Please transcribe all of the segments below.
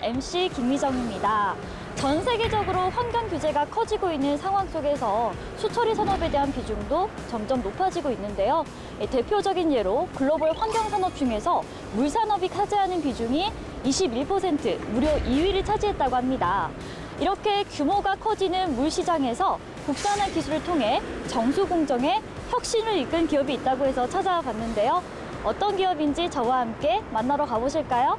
MC 김미정입니다. 전 세계적으로 환경 규제가 커지고 있는 상황 속에서 수처리 산업에 대한 비중도 점점 높아지고 있는데요. 대표적인 예로 글로벌 환경 산업 중에서 물 산업이 차지하는 비중이 21%, 무려 2위를 차지했다고 합니다. 이렇게 규모가 커지는 물 시장에서 국산화 기술을 통해 정수 공정에 혁신을 이끈 기업이 있다고 해서 찾아와 봤는데요. 어떤 기업인지 저와 함께 만나러 가보실까요?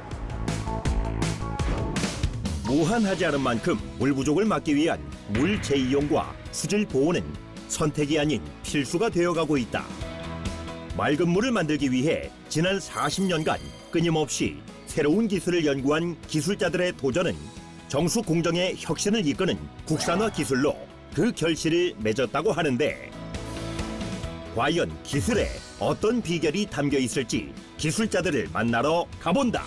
무한하지 않은 만큼 물 부족을 막기 위한 물 재이용과 수질 보호는 선택이 아닌 필수가 되어가고 있다. 맑은 물을 만들기 위해 지난 40년간 끊임없이 새로운 기술을 연구한 기술자들의 도전은 정수 공정의 혁신을 이끄는 국산화 기술로 그 결실을 맺었다고 하는데, 과연 기술에 어떤 비결이 담겨 있을지 기술자들을 만나러 가본다.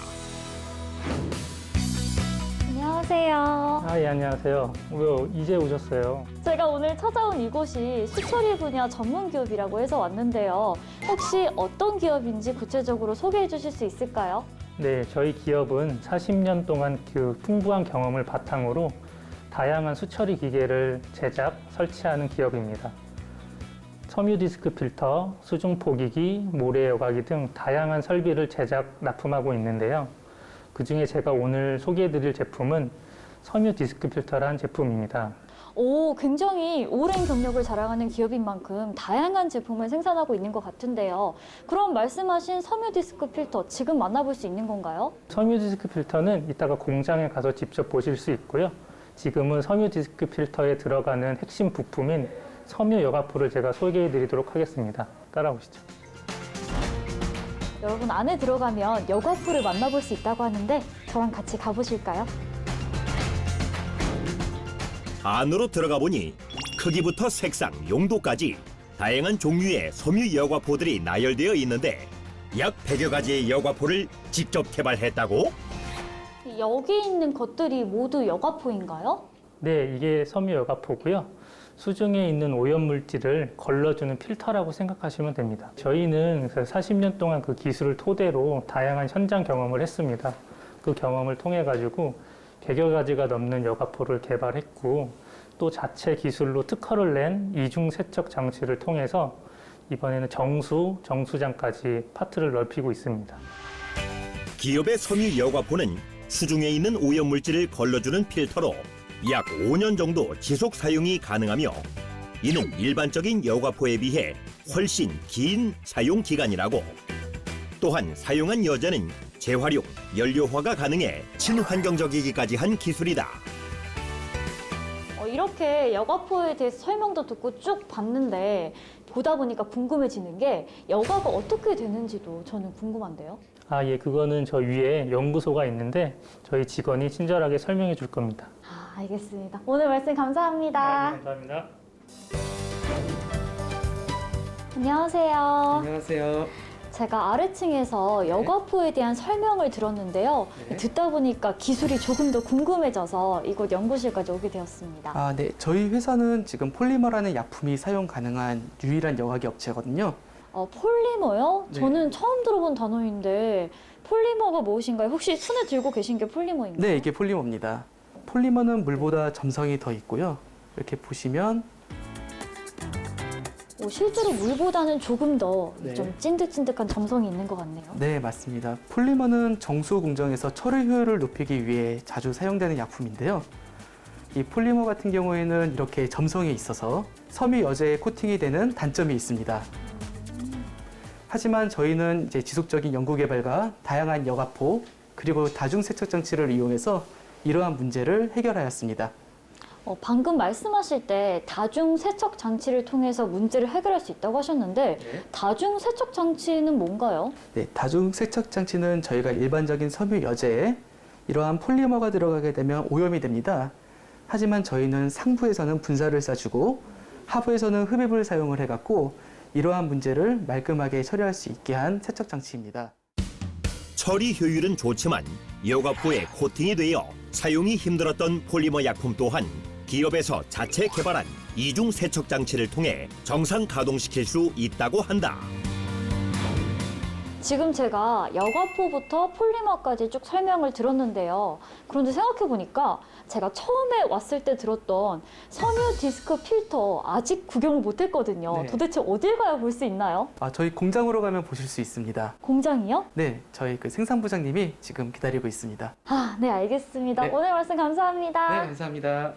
안녕하세요. 예, 안녕하세요. 왜 이제 오셨어요? 제가 오늘 찾아온 이곳이 수처리 분야 전문 기업이라고 해서 왔는데요. 혹시 어떤 기업인지 구체적으로 소개해 주실 수 있을까요? 네, 저희 기업은 40년 동안 그 풍부한 경험을 바탕으로 다양한 수처리 기계를 제작, 설치하는 기업입니다. 섬유 디스크 필터, 수중 포기기, 모래 여과기 등 다양한 설비를 제작, 납품하고 있는데요. 그중에 제가 오늘 소개해드릴 제품은 섬유 디스크 필터라는 제품입니다. 오, 굉장히 오랜 경력을 자랑하는 기업인 만큼 다양한 제품을 생산하고 있는 것 같은데요. 그럼 말씀하신 섬유 디스크 필터 지금 만나볼 수 있는 건가요? 섬유 디스크 필터는 이따가 공장에 가서 직접 보실 수 있고요. 지금은 섬유 디스크 필터에 들어가는 핵심 부품인 섬유 여과포를 제가 소개해드리도록 하겠습니다. 따라오시죠. 여러분, 안에 들어가면 여과포를 만나볼 수 있다고 하는데 저랑 같이 가보실까요? 안으로 들어가 보니 크기부터 색상, 용도까지 다양한 종류의 섬유 여과포들이 나열되어 있는데, 약 100여 가지의 여과포를 직접 개발했다고? 여기 있는 것들이 모두 여과포인가요? 네, 이게 섬유 여과포고요. 수중에 있는 오염물질을 걸러주는 필터라고 생각하시면 됩니다. 저희는 40년 동안 그 기술을 토대로 다양한 현장 경험을 했습니다. 그 경험을 통해 가지고 100여 가지가 넘는 여과포를 개발했고, 또 자체 기술로 특허를 낸 이중 세척 장치를 통해서 이번에는 정수, 정수장까지 파트를 넓히고 있습니다. 기업의 섬유 여과포는 수중에 있는 오염물질을 걸러주는 필터로 약 5년 정도 지속 사용이 가능하며, 이는 일반적인 여과포에 비해 훨씬 긴 사용 기간이라고. 또한 사용한 여자는 재활용, 연료화가 가능해 친환경적이기까지 한 기술이다. 이렇게 여과포에 대해서 설명도 듣고 쭉 봤는데 보다 보니까 궁금해지는 게 여과가 어떻게 되는지도 저는 궁금한데요. 예, 그거는 저 위에 연구소가 있는데 저희 직원이 친절하게 설명해 줄 겁니다. 알겠습니다. 오늘 말씀 감사합니다. 감사합니다. 안녕하세요. 안녕하세요. 제가 아래층에서 여과포에 대한 설명을 들었는데요. 네. 듣다 보니까 기술이 조금 더 궁금해져서 이곳 연구실까지 오게 되었습니다. 네. 저희 회사는 지금 폴리머라는 약품이 사용 가능한 유일한 여과기 업체거든요. 폴리머요? 네. 저는 처음 들어본 단어인데 폴리머가 무엇인가요? 혹시 손에 들고 계신 게 폴리머인가요? 네, 이게 폴리머입니다. 폴리머는 물보다 점성이 더 있고요. 이렇게 보시면 실제로 물보다는 조금 더 좀 네. 찐득찐득한 점성이 있는 것 같네요. 네, 맞습니다. 폴리머는 정수 공정에서 처리 효율을 높이기 위해 자주 사용되는 약품인데요. 이 폴리머 같은 경우에는 이렇게 점성이 있어서 섬유 여제에 코팅이 되는 단점이 있습니다. 하지만 저희는 이제 지속적인 연구 개발과 다양한 여과포 그리고 다중 세척 장치를 이용해서 이러한 문제를 해결하였습니다. 방금 말씀하실 때 다중 세척 장치를 통해서 문제를 해결할 수 있다고 하셨는데 네. 다중 세척 장치는 뭔가요? 네, 다중 세척 장치는 저희가 일반적인 섬유 여제에 이러한 폴리머가 들어가게 되면 오염이 됩니다. 하지만 저희는 상부에서는 분사를 쏴주고 하부에서는 흡입을 사용을 해갖고 이러한 문제를 말끔하게 처리할 수 있게 한 세척 장치입니다. 처리 효율은 좋지만 여과포에 코팅이 되어 사용이 힘들었던 폴리머 약품 또한 기업에서 자체 개발한 이중 세척 장치를 통해 정상 가동시킬 수 있다고 한다. 지금 제가 여과포부터 폴리머까지 쭉 설명을 들었는데요. 그런데 생각해보니까 제가 처음에 왔을 때 들었던 섬유 디스크 필터 아직 구경을 못했거든요. 네. 도대체 어딜 가야 볼 수 있나요? 저희 공장으로 가면 보실 수 있습니다. 공장이요? 네, 저희 그 생산부장님이 지금 기다리고 있습니다. 아, 네, 알겠습니다. 네. 오늘 말씀 감사합니다. 네, 감사합니다.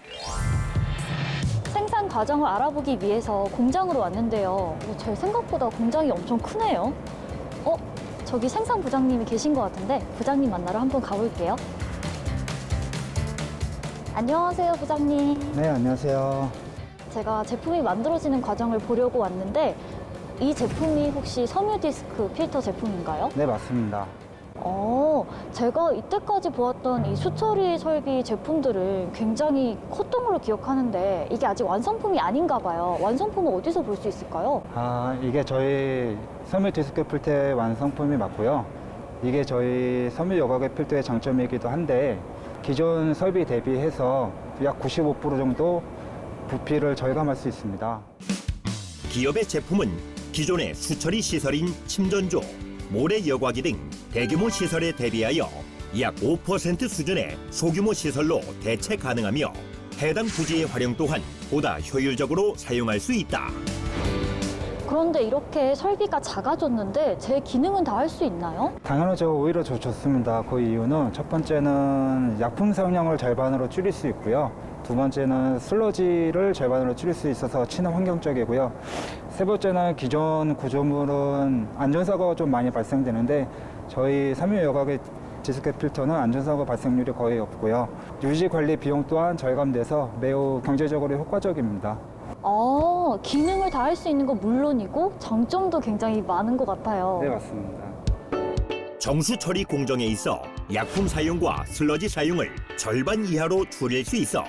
생산 과정을 알아보기 위해서 공장으로 왔는데요. 제 생각보다 공장이 엄청 크네요. 저기 생산 부장님이 계신 것 같은데 부장님 만나러 한번 가볼게요. 안녕하세요, 부장님. 네, 안녕하세요. 제가 제품이 만들어지는 과정을 보려고 왔는데 이 제품이 혹시 섬유 디스크 필터 제품인가요? 네, 맞습니다. 제가 이때까지 보았던 이 수처리 설비 제품들은 굉장히 콧등으로 기억하는데 이게 아직 완성품이 아닌가 봐요. 완성품은 어디서 볼 수 있을까요? 이게 저희 섬유 디스크 필터의 완성품이 맞고요. 이게 저희 섬유 여과기 필터의 장점이기도 한데 기존 설비 대비해서 약 95% 정도 부피를 절감할 수 있습니다. 기업의 제품은 기존의 수처리 시설인 침전조, 모래 여과기 등 대규모 시설에 대비하여 약 5% 수준의 소규모 시설로 대체 가능하며 해당 부지의 활용 또한 보다 효율적으로 사용할 수 있다. 그런데 이렇게 설비가 작아졌는데 제 기능은 다 할 수 있나요? 당연하죠. 오히려 좋습니다. 그 이유는 첫 번째는 약품 사용량을 절반으로 줄일 수 있고요. 두 번째는 슬러지를 절반으로 줄일 수 있어서 친환경적이고요. 세 번째는 기존 구조물은 안전사고가 좀 많이 발생되는데 저희 섬유 여과기 디스크 필터는 안전사고 발생률이 거의 없고요. 유지 관리 비용 또한 절감돼서 매우 경제적으로 효과적입니다. 기능을 다 할 수 있는 건 물론이고 장점도 굉장히 많은 것 같아요. 네, 맞습니다. 정수 처리 공정에 있어 약품 사용과 슬러지 사용을 절반 이하로 줄일 수 있어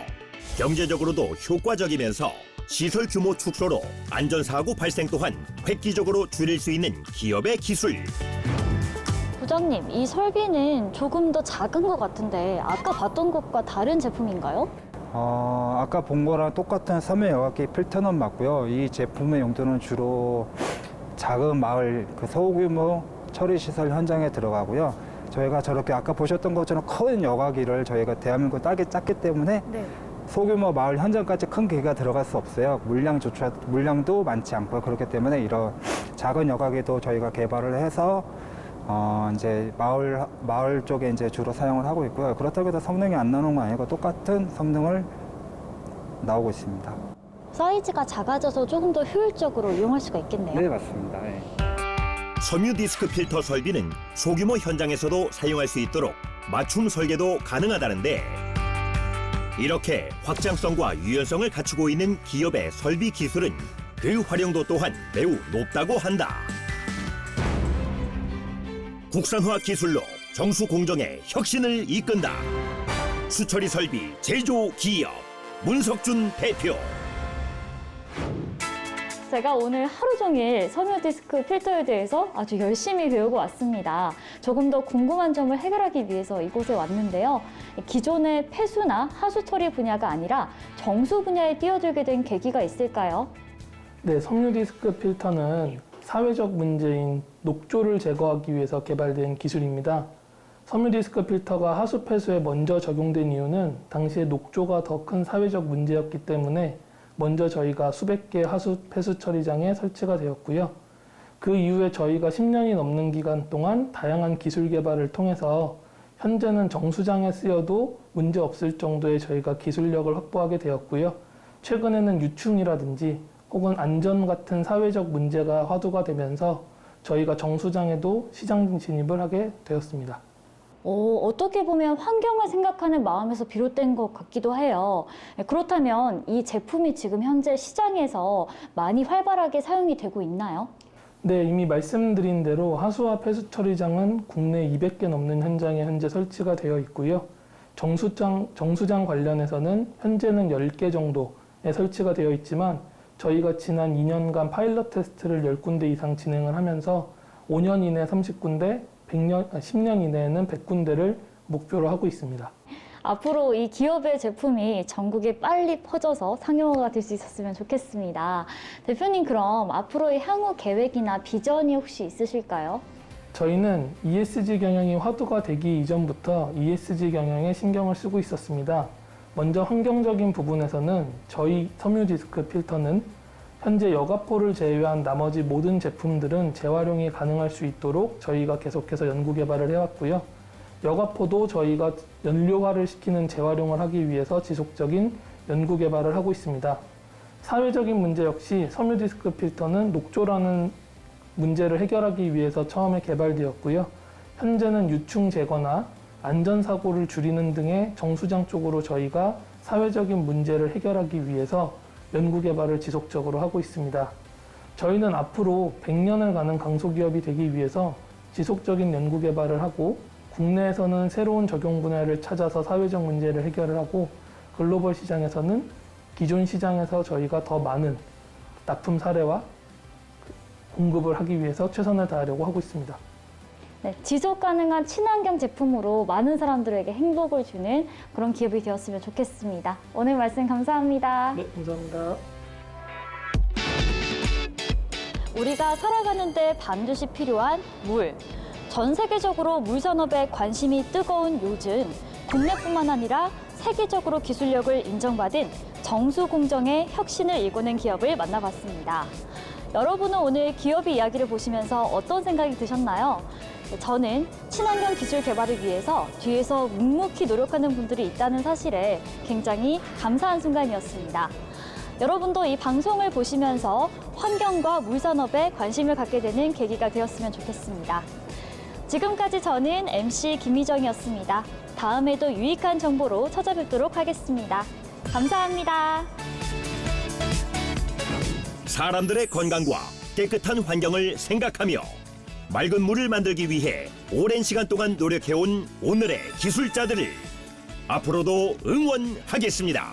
경제적으로도 효과적이면서 시설 규모 축소로 안전사고 발생 또한 획기적으로 줄일 수 있는 기업의 기술. 부장님, 이 설비는 조금 더 작은 것 같은데 아까 봤던 것과 다른 제품인가요? 아까 본 거랑 똑같은 섬유 여과기 필터는 맞고요. 이 제품의 용도는 주로 작은 마을 소규모 처리 시설 현장에 들어가고요. 저희가 저렇게 아까 보셨던 것처럼 큰 여과기를 저희가 대한민국 땅이 작기 때문에 네. 소규모 마을 현장까지 큰 기기가 들어갈 수 없어요. 물량도 많지 않고요. 그렇기 때문에 이런 작은 여과기도 저희가 개발을 해서 이제 마을 쪽에 이제 주로 사용을 하고 있고요. 그렇다고 해서 성능이 안 나오는 건 아니고 똑같은 성능을 나오고 있습니다. 사이즈가 작아져서 조금 더 효율적으로 이용할 수가 있겠네요. 네, 맞습니다. 네. 섬유 디스크 필터 설비는 소규모 현장에서도 사용할 수 있도록 맞춤 설계도 가능하다는데 이렇게 확장성과 유연성을 갖추고 있는 기업의 설비 기술은 그 활용도 또한 매우 높다고 한다. 국산화 기술로 정수 공정의 혁신을 이끈다. 수처리 설비 제조 기업 문석준 대표. 제가 오늘 하루 종일 섬유 디스크 필터에 대해서 아주 열심히 배우고 왔습니다. 조금 더 궁금한 점을 해결하기 위해서 이곳에 왔는데요. 기존의 폐수나 하수 처리 분야가 아니라 정수 분야에 뛰어들게 된 계기가 있을까요? 네, 섬유 디스크 필터는 사회적 문제인 녹조를 제거하기 위해서 개발된 기술입니다. 섬유 디스크 필터가 하수 폐수에 먼저 적용된 이유는 당시에 녹조가 더 큰 사회적 문제였기 때문에 먼저 저희가 수백 개의 하수 폐수 처리장에 설치가 되었고요. 그 이후에 저희가 10년이 넘는 기간 동안 다양한 기술 개발을 통해서 현재는 정수장에 쓰여도 문제 없을 정도의 저희가 기술력을 확보하게 되었고요. 최근에는 유충이라든지 혹은 안전 같은 사회적 문제가 화두가 되면서 저희가 정수장에도 시장 진입을 하게 되었습니다. 어떻게 보면 환경을 생각하는 마음에서 비롯된 것 같기도 해요. 그렇다면 이 제품이 지금 현재 시장에서 많이 활발하게 사용이 되고 있나요? 네, 이미 말씀드린 대로 하수와 폐수 처리장은 국내 200개 넘는 현장에 현재 설치가 되어 있고요. 정수장 관련해서는 현재는 10개 정도에 설치가 되어 있지만 저희가 지난 2년간 파일럿 테스트를 10군데 이상 진행을 하면서 5년 이내 30군데, 10년 이내에는 100군데를 목표로 하고 있습니다. 앞으로 이 기업의 제품이 전국에 빨리 퍼져서 상용화가 될 수 있었으면 좋겠습니다. 대표님, 그럼 앞으로의 향후 계획이나 비전이 혹시 있으실까요? 저희는 ESG 경영이 화두가 되기 이전부터 ESG 경영에 신경을 쓰고 있었습니다. 먼저 환경적인 부분에서는 저희 섬유 디스크 필터는 현재 여과포를 제외한 나머지 모든 제품들은 재활용이 가능할 수 있도록 저희가 계속해서 연구 개발을 해왔고요. 여과포도 저희가 연료화를 시키는 재활용을 하기 위해서 지속적인 연구 개발을 하고 있습니다. 사회적인 문제 역시 섬유 디스크 필터는 녹조라는 문제를 해결하기 위해서 처음에 개발되었고요. 현재는 유충 제거나 안전사고를 줄이는 등의 정수장 쪽으로 저희가 사회적인 문제를 해결하기 위해서 연구 개발을 지속적으로 하고 있습니다. 저희는 앞으로 100년을 가는 강소기업이 되기 위해서 지속적인 연구 개발을 하고 국내에서는 새로운 적용 분야를 찾아서 사회적 문제를 해결을 하고 글로벌 시장에서는 기존 시장에서 저희가 더 많은 납품 사례와 공급을 하기 위해서 최선을 다하려고 하고 있습니다. 네, 지속 가능한 친환경 제품으로 많은 사람들에게 행복을 주는 그런 기업이 되었으면 좋겠습니다. 오늘 말씀 감사합니다. 네, 감사합니다. 우리가 살아가는데 반드시 필요한 물. 전 세계적으로 물 산업에 관심이 뜨거운 요즘 국내뿐만 아니라 세계적으로 기술력을 인정받은 정수 공정의 혁신을 일궈낸 기업을 만나봤습니다. 여러분은 오늘 기업의 이야기를 보시면서 어떤 생각이 드셨나요? 저는 친환경 기술 개발을 위해서 뒤에서 묵묵히 노력하는 분들이 있다는 사실에 굉장히 감사한 순간이었습니다. 여러분도 이 방송을 보시면서 환경과 물 산업에 관심을 갖게 되는 계기가 되었으면 좋겠습니다. 지금까지 저는 MC 김희정이었습니다. 다음에도 유익한 정보로 찾아뵙도록 하겠습니다. 감사합니다. 사람들의 건강과 깨끗한 환경을 생각하며 맑은 물을 만들기 위해 오랜 시간 동안 노력해온 오늘의 기술자들을 앞으로도 응원하겠습니다.